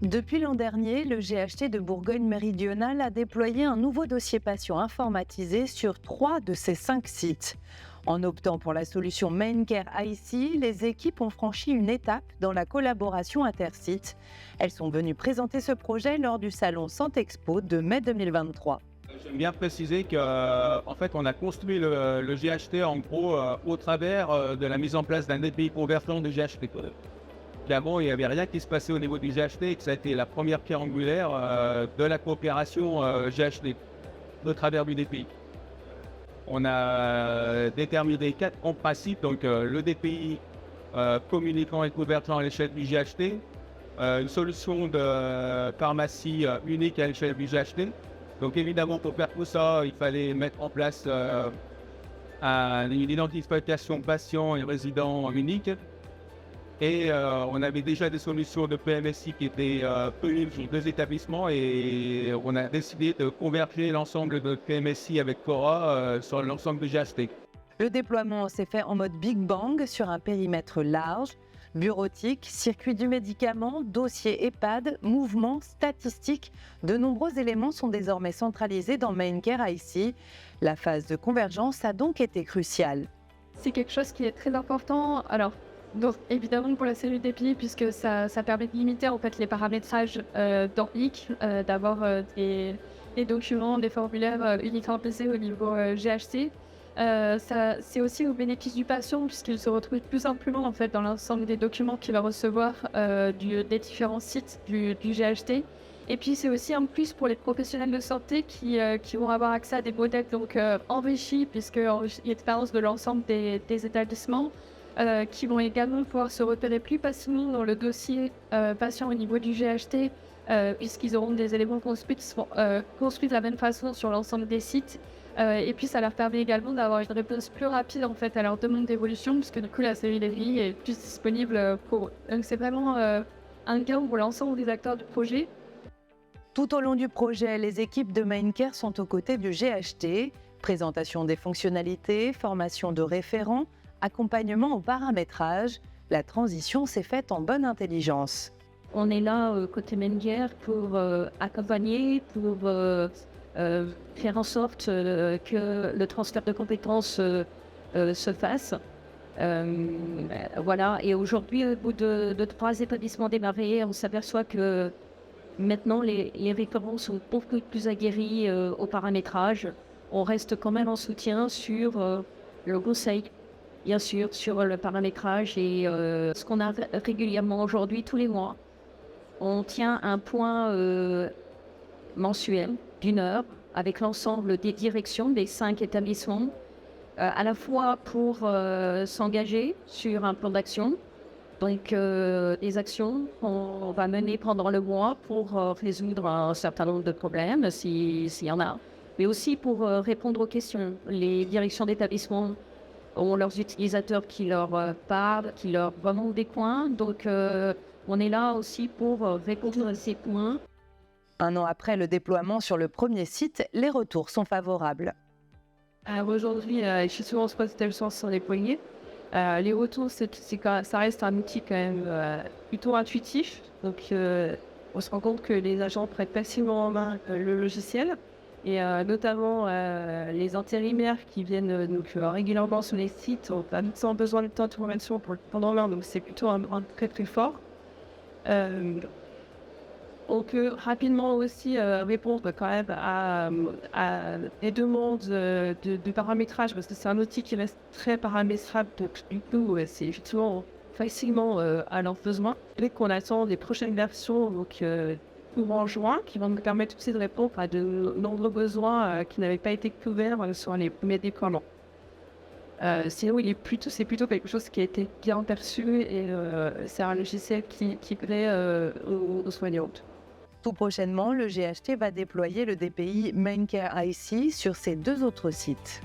Depuis l'an dernier, le GHT de Bourgogne Méridionale a déployé un nouveau dossier patient informatisé sur 3 de ses 5 sites. En optant pour la solution MainCare IC, les équipes ont franchi une étape dans la collaboration intersites. Elles sont venues présenter ce projet lors du salon Santexpo de mai 2023. J'aime bien préciser qu'en fait, on a construit le GHT en gros au travers de la mise en place d'un API convergent de GHT. Clairement, il n'y avait rien qui se passait au niveau du GHT et que ça a été la première pierre angulaire de la coopération GHT au travers du DPI. On a déterminé 4 grands principes, donc le DPI communiquant et convergent à l'échelle du GHT, une solution de pharmacie unique à l'échelle du GHT. Donc évidemment, pour faire tout ça, il fallait mettre en place une identification patient et résident unique. Et on avait déjà des solutions de PMSI qui étaient disponibles sur 2 établissements et on a décidé de converger l'ensemble de PMSI avec Cora sur l'ensemble de GHT. Le déploiement s'est fait en mode Big Bang sur un périmètre large. Bureautique, circuit du médicament, dossier EHPAD, mouvements, statistiques, de nombreux éléments sont désormais centralisés dans MainCare IC. La phase de convergence a donc été cruciale. C'est quelque chose qui est très important. Alors, donc, évidemment pour la cellule d'EPI, puisque ça permet de limiter en fait les paramétrages dans HIC, d'avoir des documents, des formulaires uniformisés au niveau GHT. C'est aussi au bénéfice du patient puisqu'il se retrouve plus simplement en fait dans l'ensemble des documents qu'il va recevoir des différents sites du GHT. Et puis c'est aussi un plus pour les professionnels de santé qui vont avoir accès à des modèles donc enrichis puisque l'expérience de l'ensemble des établissements qui vont également pouvoir se repérer plus facilement dans le dossier patient au niveau du GHT puisqu'ils auront des éléments construits de la même façon sur l'ensemble des sites. Et puis ça leur permet également d'avoir une réponse plus rapide en fait à leur demande d'évolution puisque du coup la cellule d'EPI est plus disponible pour eux. Donc c'est vraiment un gain pour l'ensemble des acteurs du projet. Tout au long du projet, les équipes de MainCare sont aux côtés du GHT. Présentation des fonctionnalités, formation de référents, accompagnement au paramétrage. La transition s'est faite en bonne intelligence. On est là côté MainCare pour accompagner, pour faire en sorte que le transfert de compétences se fasse. Voilà. Et aujourd'hui, au bout de 3 établissements démarrés, on s'aperçoit que maintenant les référents sont beaucoup plus aguerris au paramétrage. On reste quand même en soutien sur le conseil, bien sûr, sur le paramétrage et ce qu'on a régulièrement aujourd'hui, tous les mois. On tient un point mensuel d'1 heure avec l'ensemble des directions des 5 établissements, à la fois pour s'engager sur un plan d'action, donc des actions qu'on va mener pendant le mois pour résoudre un certain nombre de problèmes, s'il y en a, mais aussi pour répondre aux questions. Les directions d'établissement ont leurs utilisateurs qui leur parlent, qui leur remontent des coins, donc on est là aussi pour répondre à ces points. 1 an après le déploiement sur le premier site, les retours sont favorables. Aujourd'hui, je suis souvent sur les établissements sont déployés. Les retours, ça reste un outil quand même plutôt intuitif. Donc, on se rend compte que les agents prennent facilement en main le logiciel. Et notamment les intérimaires qui viennent régulièrement sur les sites ont pas sans besoin de temps de formation pour le prendre en main. Donc, c'est plutôt un très très fort. On peut rapidement aussi répondre quand même à des demandes de paramétrage parce que c'est un outil qui reste très paramétrable. Donc du coup, c'est effectivement facilement à leurs besoins. Dès qu'on attend des prochaines versions, donc en juin, qui vont nous permettre aussi de répondre à de nombreux besoins qui n'avaient pas été couverts sur les premiers déploiements. Sinon, c'est plutôt quelque chose qui a été bien perçu et c'est un logiciel qui plaît aux soignants. Tout prochainement, le GHT va déployer le DPI MainCare IC sur ses 2 autres sites.